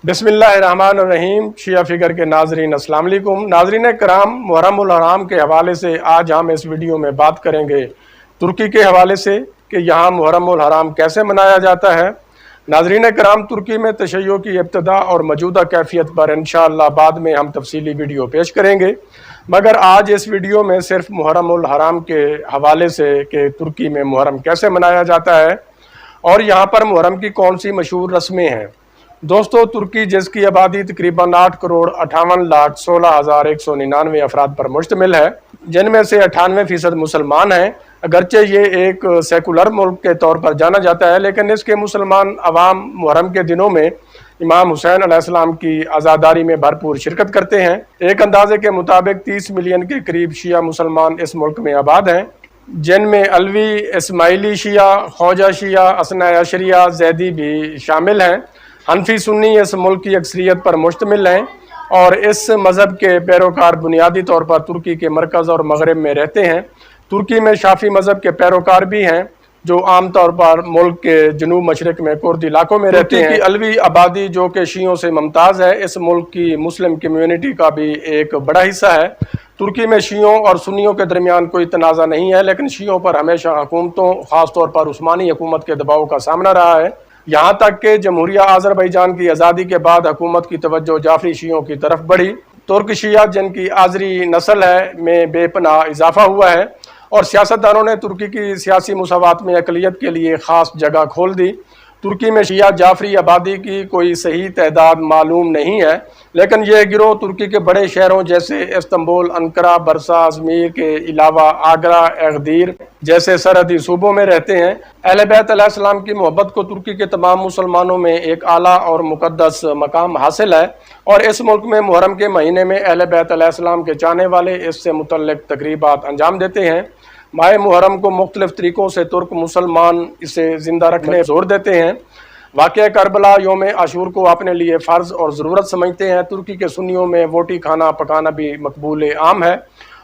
بسم اللہ الرحمن الرحیم۔ شیعہ فکر کے ناظرین السلام علیکم۔ ناظرین کرام، محرم الحرام کے حوالے سے آج ہم اس ویڈیو میں بات کریں گے ترکی کے حوالے سے کہ یہاں محرم الحرام کیسے منایا جاتا ہے۔ ناظرین کرام، ترکی میں تشیع کی ابتدا اور موجودہ کیفیت پر انشاءاللہ بعد میں ہم تفصیلی ویڈیو پیش کریں گے، مگر آج اس ویڈیو میں صرف محرم الحرام کے حوالے سے کہ ترکی میں محرم کیسے منایا جاتا ہے اور یہاں پر محرم کی کون سی مشہور رسمیں ہیں۔ دوستو، ترکی جس کی آبادی تقریباً 8,58,16,199 افراد پر مشتمل ہے، جن میں سے 98% مسلمان ہیں۔ اگرچہ یہ ایک سیکولر ملک کے طور پر جانا جاتا ہے، لیکن اس کے مسلمان عوام محرم کے دنوں میں امام حسین علیہ السلام کی عزاداری میں بھرپور شرکت کرتے ہیں۔ ایک اندازے کے مطابق 30 ملین کے قریب شیعہ مسلمان اس ملک میں آباد ہیں، جن میں علوی، اسماعیلی شیعہ، خوجہ شیعہ، اثنا عشریہ، زیدی بھی شامل ہیں۔ حنفی سنی اس ملک کی اکثریت پر مشتمل ہیں اور اس مذہب کے پیروکار بنیادی طور پر ترکی کے مرکز اور مغرب میں رہتے ہیں۔ ترکی میں شافی مذہب کے پیروکار بھی ہیں جو عام طور پر ملک کے جنوب مشرق میں کرد علاقوں میں رہتے ہیں۔ ترکی کی علوی آبادی جو کہ شیعوں سے ممتاز ہے، اس ملک کی مسلم کمیونٹی کا بھی ایک بڑا حصہ ہے۔ ترکی میں شیعوں اور سنیوں کے درمیان کوئی تنازع نہیں ہے، لیکن شیعوں پر ہمیشہ حکومتوں، خاص طور پر عثمانی حکومت کے دباؤ کا سامنا رہا ہے، یہاں تک کہ جمہوریہ آذربائیجان کی آزادی کے بعد حکومت کی توجہ جعفری شیعوں کی طرف بڑھی۔ ترک شیعہ، جن کی آذری نسل ہے، میں بے پناہ اضافہ ہوا ہے اور سیاستدانوں نے ترکی کی سیاسی مساوات میں اقلیت کے لیے خاص جگہ کھول دی۔ ترکی میں شیعہ جعفری آبادی کی کوئی صحیح تعداد معلوم نہیں ہے، لیکن یہ گروہ ترکی کے بڑے شہروں جیسے استنبول، انقرہ، برسا، ازمیر کے علاوہ آگرہ، اغدیر جیسے سرحدی صوبوں میں رہتے ہیں۔ اہل بیت علیہ السلام کی محبت کو ترکی کے تمام مسلمانوں میں ایک اعلیٰ اور مقدس مقام حاصل ہے اور اس ملک میں محرم کے مہینے میں اہل بیت علیہ السلام کے چاہنے والے اس سے متعلق تقریبات انجام دیتے ہیں۔ ماہ محرم کو مختلف طریقوں سے ترک مسلمان اسے زندہ رکھنے زور دیتے ہیں۔ واقعہ کربلا یوم عاشور کو اپنے لیے فرض اور ضرورت سمجھتے ہیں۔ ترکی کے سنیوں میں روٹی کھانا پکانا بھی مقبول عام ہے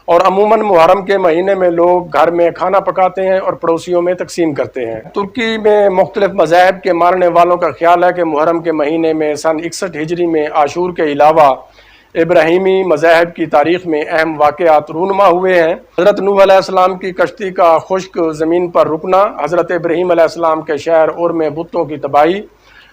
اور عموماً محرم کے مہینے میں لوگ گھر میں کھانا پکاتے ہیں اور پڑوسیوں میں تقسیم کرتے ہیں۔ ترکی میں مختلف مذاہب کے ماننے والوں کا خیال ہے کہ محرم کے مہینے میں سن 61 ہجری میں عاشور کے علاوہ ابراہیمی مذاہب کی تاریخ میں اہم واقعات رونما ہوئے ہیں۔ حضرت نوح علیہ السلام کی کشتی کا خشک زمین پر رکنا، حضرت ابراہیم علیہ السلام کے شہر اور میں بتوں کی تباہی،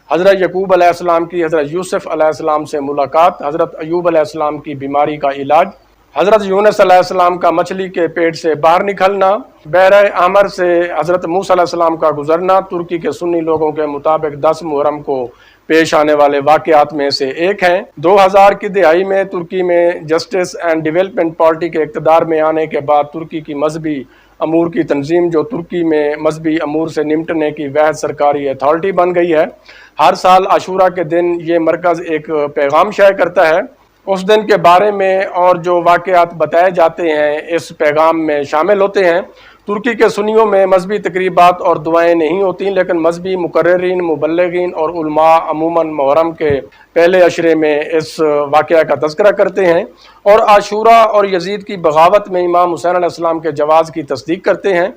حضرت یعقوب علیہ السلام کی حضرت یوسف علیہ السلام سے ملاقات، حضرت ایوب علیہ السلام کی بیماری کا علاج، حضرت یونس علیہ السلام کا مچھلی کے پیٹ سے باہر نکلنا، بحر احمر سے حضرت موسیٰ علیہ السلام کا گزرنا ترکی کے سنی لوگوں کے مطابق 10 محرم کو پیش آنے والے واقعات میں سے ایک ہیں۔ 2000 کی دہائی میں ترکی میں جسٹس اینڈ ڈیولپمنٹ پارٹی کے اقتدار میں آنے کے بعد ترکی کی مذہبی امور کی تنظیم، جو ترکی میں مذہبی امور سے نمٹنے کی واحد سرکاری اتھارٹی بن گئی ہے، ہر سال عاشورہ کے دن یہ مرکز ایک پیغام شائع کرتا ہے۔ اس دن کے بارے میں اور جو واقعات بتائے جاتے ہیں اس پیغام میں شامل ہوتے ہیں۔ ترکی کے سنیوں میں مذہبی تقریبات اور دعائیں نہیں ہوتی، لیکن مذہبی مقررین، مبلغین اور علماء عموماً محرم کے پہلے عشرے میں اس واقعہ کا تذکرہ کرتے ہیں اور عاشورہ اور یزید کی بغاوت میں امام حسین علیہ السلام کے جواز کی تصدیق کرتے ہیں،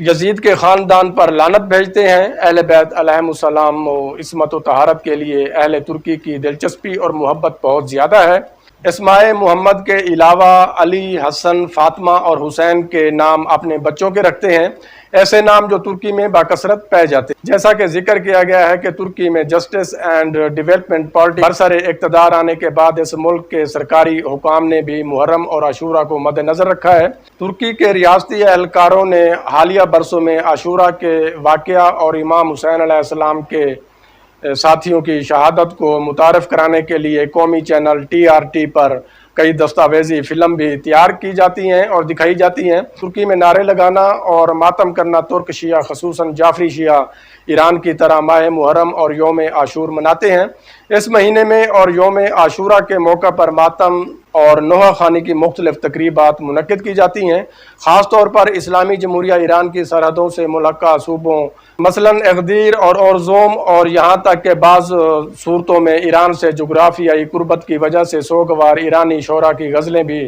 یزید کے خاندان پر لعنت بھیجتے ہیں۔ اہل بیت علیہم السلام و عصمت و طہارت کے لیے اہل ترکی کی دلچسپی اور محبت بہت زیادہ ہے۔ اسماء محمد کے علاوہ علی، حسن، فاطمہ اور حسین کے نام اپنے بچوں کے رکھتے ہیں، ایسے نام جو ترکی میں بکثرت پائے جاتے ہیں۔ جیسا کہ ذکر کیا گیا ہے کہ ترکی میں جسٹس اینڈ ڈیولپمنٹ پارٹی برسر اقتدار آنے کے بعد اس ملک کے سرکاری حکام نے بھی محرم اور عاشورہ کو مد نظر رکھا ہے۔ ترکی کے ریاستی اہلکاروں نے حالیہ برسوں میں عاشورہ کے واقعہ اور امام حسین علیہ السلام کے ساتھیوں کی شہادت کو متعارف کرانے کے لیے قومی چینل TRT پر کئی دستاویزی فلم بھی تیار کی جاتی ہیں اور دکھائی جاتی ہیں۔ ترکی میں نعرے لگانا اور ماتم کرنا ترک شیعہ، خصوصاً جعفری شیعہ، ایران کی طرح ماہ محرم اور یوم عاشور مناتے ہیں۔ اس مہینے میں اور یوم عاشورہ کے موقع پر ماتم اور نوحہ خوانی کی مختلف تقریبات منعقد کی جاتی ہیں، خاص طور پر اسلامی جمہوریہ ایران کی سرحدوں سے ملحقہ صوبوں مثلاً اغدیر اور اورزوم، اور یہاں تک کہ بعض صورتوں میں ایران سے جغرافیائی قربت کی وجہ سے سوگوار ایرانی شعراء کی غزلیں بھی